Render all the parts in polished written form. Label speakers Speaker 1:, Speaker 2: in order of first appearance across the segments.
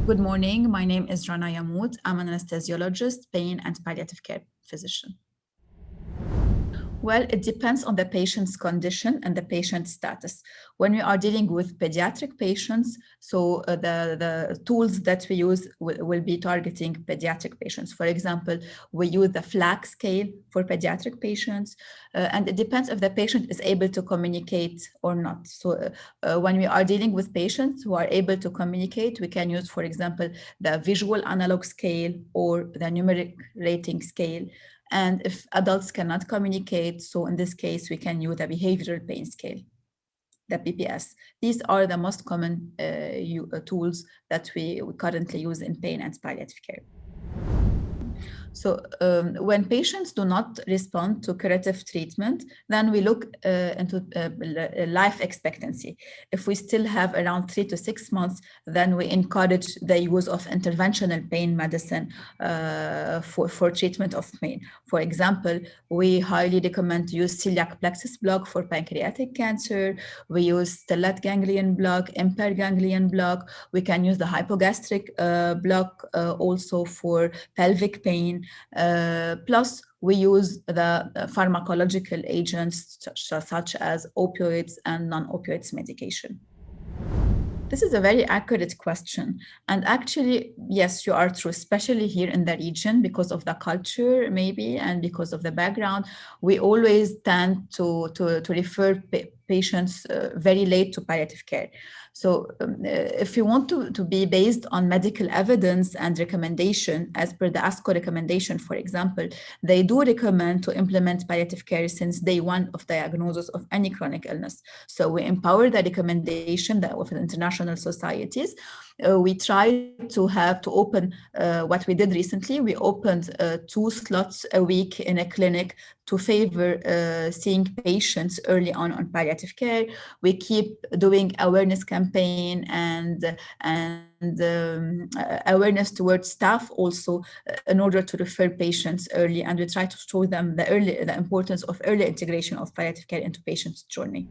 Speaker 1: Good morning. My name is Rana Yamout. I'm an anesthesiologist, pain and palliative care physician. Well, it depends on the patient's condition and the patient's status. When we are dealing with pediatric patients, so the tools that we use will be targeting pediatric patients. For example, we use the FLAG scale for pediatric patients, and it depends if the patient is able to communicate or not. So when we are dealing with patients who are able to communicate, we can use, for example, the visual analog scale or the numeric rating scale. And if adults cannot communicate, so in this case, we can use the behavioral pain scale, the BPS. These are the most common tools that we currently use in pain and palliative care. So when patients do not respond to curative treatment, then we look into life expectancy. If we still have around 3 to 6 months, then we encourage the use of interventional pain medicine for treatment of pain. For example, we highly recommend to use celiac plexus block for pancreatic cancer. We use stellate ganglion block, impaired ganglion block. We can use the hypogastric block also for pelvic pain. Plus, we use the pharmacological agents such as opioids and non-opioids medication. This is a very accurate question. And actually, yes, you are true, especially here in the region because of the culture, maybe, and because of the background. We always tend to refer patients very late to palliative care. So if you want to be based on medical evidence and recommendation, as per the ASCO recommendation, for example, they do recommend to implement palliative care since day one of diagnosis of any chronic illness. So we empower the recommendation of international societies. We try to open what we did recently. We opened 2 slots a week in a clinic to favor seeing patients early on palliative care. We keep doing awareness campaign and awareness towards staff also in order to refer patients early, and we try to show them the importance of early integration of palliative care into patients' journey.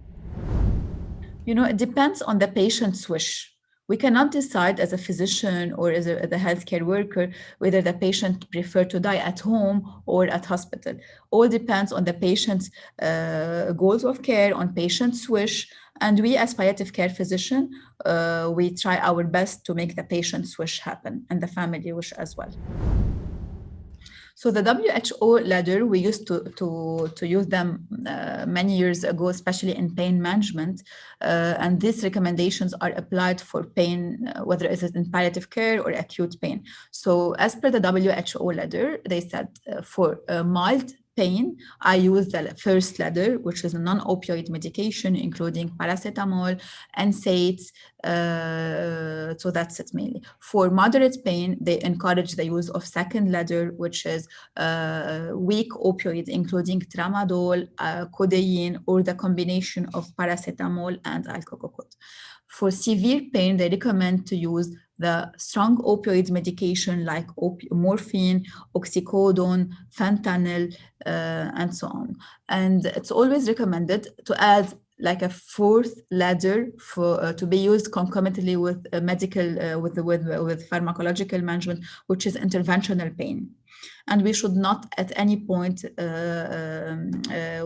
Speaker 1: You know, it depends on the patient's wish. We cannot decide as a physician or as a healthcare worker whether the patient prefer to die at home or at hospital. All depends on the patient's goals of care, on patient's wish. And we as palliative care physician, we try our best to make the patient's wish happen and the family wish as well. So the WHO ladder, we used to use them many years ago, especially in pain management. And these recommendations are applied for pain, whether it is in palliative care or acute pain. So as per the WHO ladder, they said for mild pain, I use the first ladder, which is a non-opioid medication, including paracetamol, NSAIDs. So that's it mainly. For moderate pain, they encourage the use of second ladder, which is weak opioids, including tramadol, codeine, or the combination of paracetamol and alcohol. For severe pain, they recommend to use the strong opioid medication like morphine, oxycodone, fentanyl, and so on. And it's always recommended to add like a fourth ladder to be used concomitantly with medical, with pharmacological management, which is interventional pain. And we should not at any point,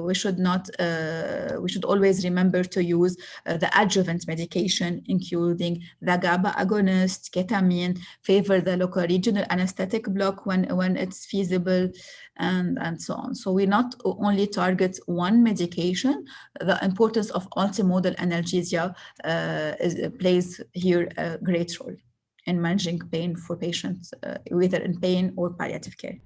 Speaker 1: we should always remember to use the adjuvant medication, including the GABA agonist, ketamine, favor the local regional anesthetic block when it's feasible, and so on. So we not only target one medication, the importance of multimodal analgesia plays here a great role in managing pain for patients, whether in pain or palliative care.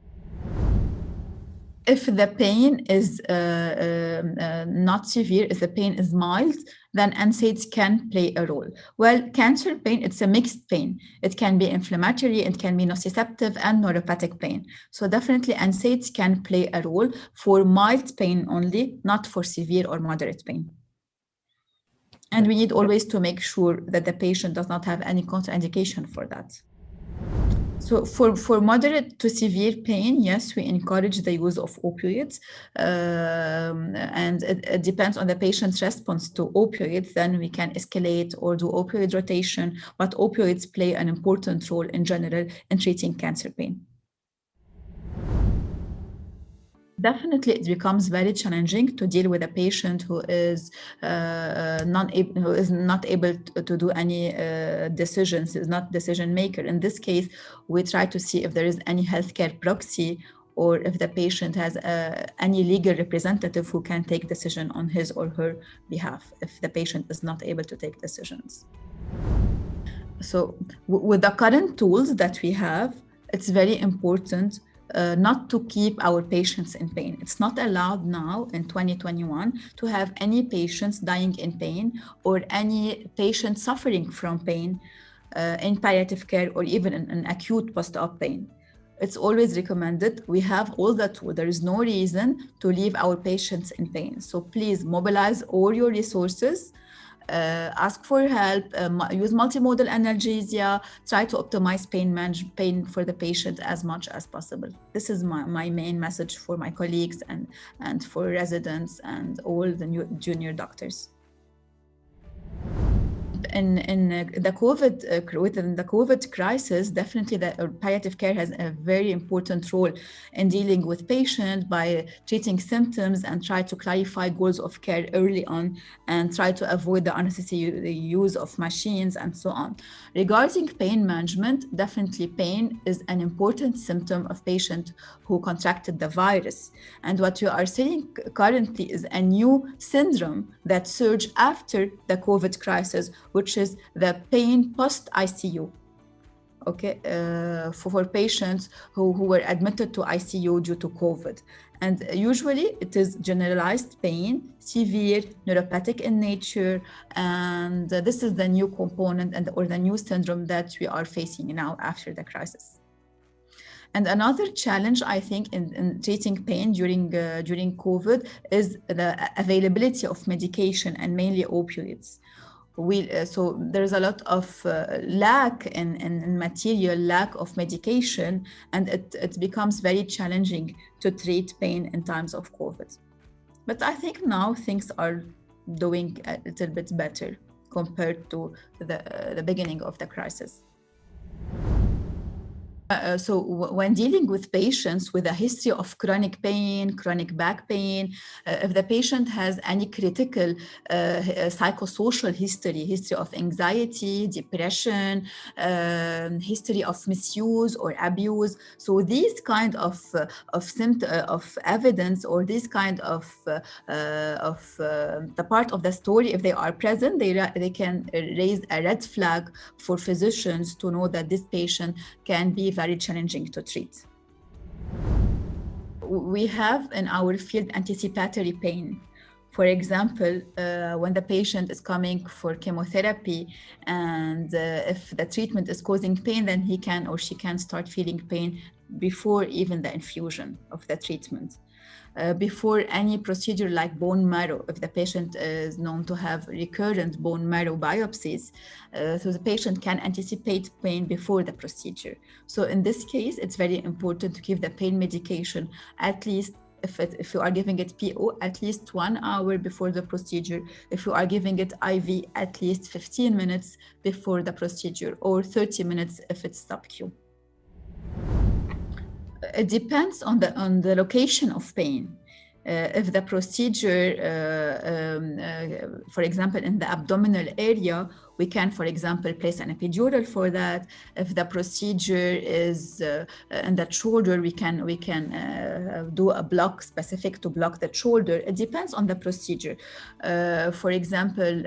Speaker 1: If the pain is not severe, if the pain is mild, then NSAIDs can play a role. Well, cancer pain, it's a mixed pain. It can be inflammatory, it can be nociceptive and neuropathic pain. So definitely NSAIDs can play a role for mild pain only, not for severe or moderate pain. And we need always to make sure that the patient does not have any contraindication for that. So for moderate to severe pain, yes, we encourage the use of opioids, and it depends on the patient's response to opioids. Then we can escalate or do opioid rotation, but opioids play an important role in general in treating cancer pain. Definitely, it becomes very challenging to deal with a patient who is not able to do any decisions, is not decision maker. In this case, we try to see if there is any healthcare proxy or if the patient has any legal representative who can take decision on his or her behalf if the patient is not able to take decisions. So with the current tools that we have, it's very important not to keep our patients in pain. It's not allowed now in 2021 to have any patients dying in pain or any patient suffering from pain in palliative care or even in acute post-op pain. It's always recommended. We have all the tools. There is no reason to leave our patients in pain. So please mobilize all your resources. Ask for help, use multimodal analgesia, try to optimize pain for the patient as much as possible. This is my main message for my colleagues and for residents and all the new junior doctors. In the within the COVID crisis, definitely the palliative care has a very important role in dealing with patients by treating symptoms and try to clarify goals of care early on and try to avoid the unnecessary use of machines and so on. Regarding pain management, definitely pain is an important symptom of patient who contracted the virus. And what we are seeing currently is a new syndrome that surged after the COVID crisis, which is the pain post-ICU. Okay, for patients who were admitted to ICU due to COVID. And usually it is generalized pain, severe, neuropathic in nature, and this is the new component or the new syndrome that we are facing now after the crisis. And another challenge, I think, in treating pain during COVID is the availability of medication and mainly opioids. So there's a lot of lack in material, lack of medication, and it becomes very challenging to treat pain in times of COVID. But I think now things are doing a little bit better compared to the beginning of the crisis. So when dealing with patients with a history of chronic pain, chronic back pain, if the patient has any critical psychosocial history of anxiety, depression, history of misuse or abuse, so these kind of evidence or this kind of the part of the story, if they are present, they can raise a red flag for physicians to know that this patient can be very challenging to treat. We have in our field anticipatory pain. For example, when the patient is coming for chemotherapy and if the treatment is causing pain, then he can or she can start feeling pain before even the infusion of the treatment. Before any procedure like bone marrow, if the patient is known to have recurrent bone marrow biopsies, so the patient can anticipate pain before the procedure. So in this case, it's very important to give the pain medication at least, if you are giving it PO, at least 1 hour before the procedure. If you are giving it IV, at least 15 minutes before the procedure, or 30 minutes if it's sub-Q. It depends on the location of pain. If the procedure, for example, in the abdominal area, we can, for example, place an epidural for that. If the procedure is in the shoulder, we can do a block specific to block the shoulder. It depends on the procedure. For example,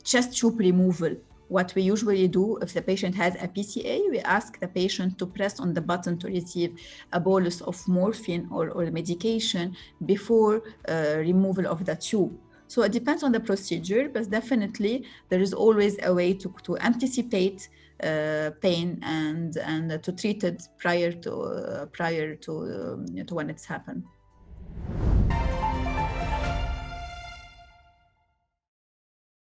Speaker 1: chest tube removal. What we usually do, if the patient has a PCA, we ask the patient to press on the button to receive a bolus of morphine or medication before removal of the tube. So it depends on the procedure, but definitely there is always a way to anticipate pain and to treat it prior to when it's happened.